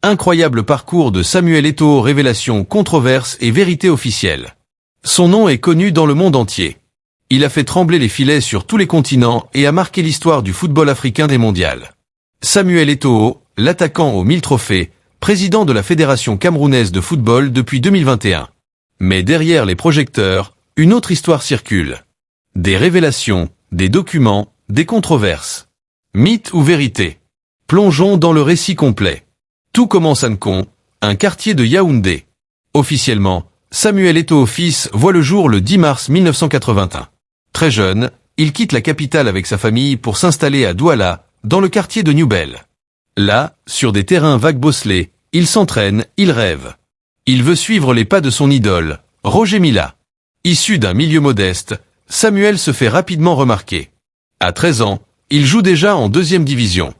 Incroyable parcours de Samuel Eto'o, révélation, controverse et vérité officielle. Son nom est connu dans le monde entier. Il a fait trembler les filets sur tous les continents et a marqué l'histoire du football africain des mondiales. Samuel Eto'o, l'attaquant aux 1000 trophées, président de la Fédération camerounaise de football depuis 2021. Mais derrière les projecteurs, une autre histoire circule. Des révélations, des documents, des controverses. Mythe ou vérité? Plongeons dans le récit complet. Tout commence à Nkom, un quartier de Yaoundé. Officiellement, Samuel Eto'o fils voit le jour le 10 mars 1981. Très jeune, il quitte la capitale avec sa famille pour s'installer à Douala, dans le quartier de Newbel. Là, sur des terrains vagues bosselés, il s'entraîne, il rêve. Il veut suivre les pas de son idole, Roger Milla. Issu d'un milieu modeste, Samuel se fait rapidement remarquer. À 13 ans, il joue déjà en 2e division.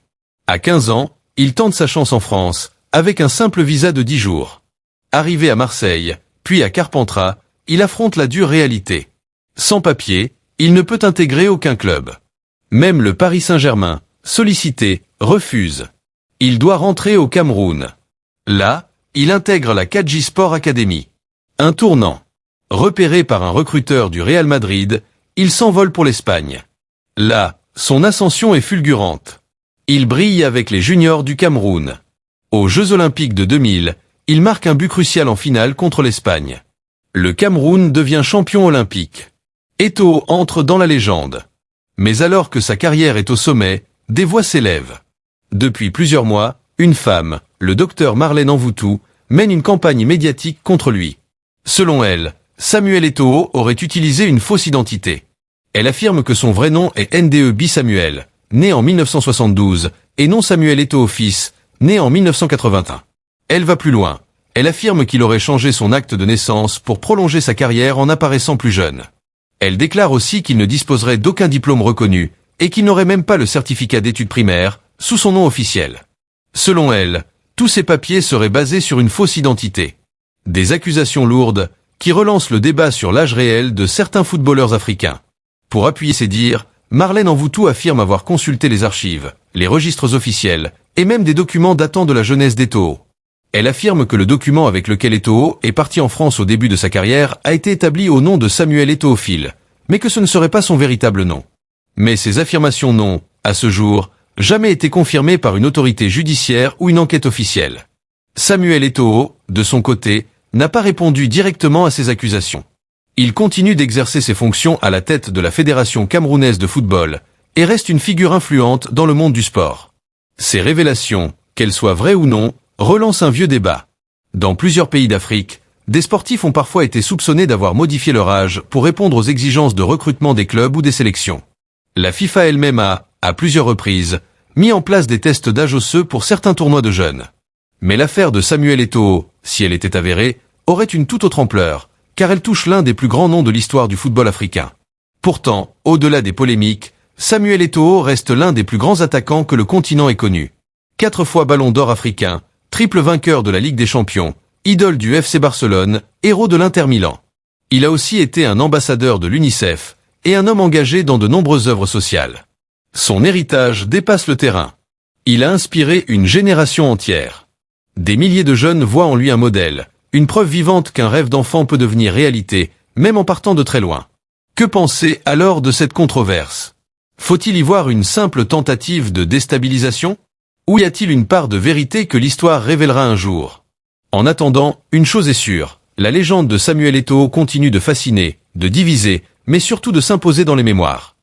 À 15 ans, il tente sa chance en France, avec un simple visa de 10 jours. Arrivé à Marseille, puis à Carpentras, il affronte la dure réalité. Sans papier, il ne peut intégrer aucun club. Même le Paris Saint-Germain, sollicité, refuse. Il doit rentrer au Cameroun. Là, il intègre la Kadji Sport Academy. Un tournant. Repéré par un recruteur du Real Madrid, il s'envole pour l'Espagne. Là, son ascension est fulgurante. Il brille avec les juniors du Cameroun. Aux Jeux Olympiques de 2000, il marque un but crucial en finale contre l'Espagne. Le Cameroun devient champion olympique. Eto'o entre dans la légende. Mais alors que sa carrière est au sommet, des voix s'élèvent. Depuis plusieurs mois, une femme, le docteur Marlène Envoutou, mène une campagne médiatique contre lui. Selon elle, Samuel Eto'o aurait utilisé une fausse identité. Elle affirme que son vrai nom est Nde Samuel, né en 1972, et non Samuel Eto'o fils, né en 1981. Elle va plus loin. Elle affirme qu'il aurait changé son acte de naissance pour prolonger sa carrière en apparaissant plus jeune. Elle déclare aussi qu'il ne disposerait d'aucun diplôme reconnu, et qu'il n'aurait même pas le certificat d'études primaires, sous son nom officiel. Selon elle, tous ces papiers seraient basés sur une fausse identité. Des accusations lourdes, qui relancent le débat sur l'âge réel de certains footballeurs africains. Pour appuyer ses dires, Marlène Envoutou affirme avoir consulté les archives, les registres officiels, et même des documents datant de la jeunesse d'Eto'o. Elle affirme que le document avec lequel Eto'o est parti en France au début de sa carrière a été établi au nom de Samuel Eto'o fils, mais que ce ne serait pas son véritable nom. Mais ces affirmations n'ont, à ce jour, jamais été confirmées par une autorité judiciaire ou une enquête officielle. Samuel Eto'o, de son côté, n'a pas répondu directement à ces accusations. Il continue d'exercer ses fonctions à la tête de la Fédération camerounaise de football, et reste une figure influente dans le monde du sport. Ces révélations, qu'elles soient vraies ou non, relancent un vieux débat. Dans plusieurs pays d'Afrique, des sportifs ont parfois été soupçonnés d'avoir modifié leur âge pour répondre aux exigences de recrutement des clubs ou des sélections. La FIFA elle-même a, à plusieurs reprises, mis en place des tests d'âge osseux pour certains tournois de jeunes. Mais l'affaire de Samuel Eto'o, si elle était avérée, aurait une toute autre ampleur, car elle touche l'un des plus grands noms de l'histoire du football africain. Pourtant, au-delà des polémiques, Samuel Eto'o reste l'un des plus grands attaquants que le continent ait connu. 4 fois ballon d'or africain, triple vainqueur de la Ligue des Champions, idole du FC Barcelone, héros de l'Inter Milan. Il a aussi été un ambassadeur de l'UNICEF, et un homme engagé dans de nombreuses œuvres sociales. Son héritage dépasse le terrain. Il a inspiré une génération entière. Des milliers de jeunes voient en lui un modèle, une preuve vivante qu'un rêve d'enfant peut devenir réalité, même en partant de très loin. Que penser alors de cette controverse? Faut-il y voir une simple tentative de déstabilisation? Ou y a-t-il une part de vérité que l'histoire révélera un jour? En attendant, une chose est sûre, la légende de Samuel Eto'o continue de fasciner, de diviser, mais surtout de s'imposer dans les mémoires.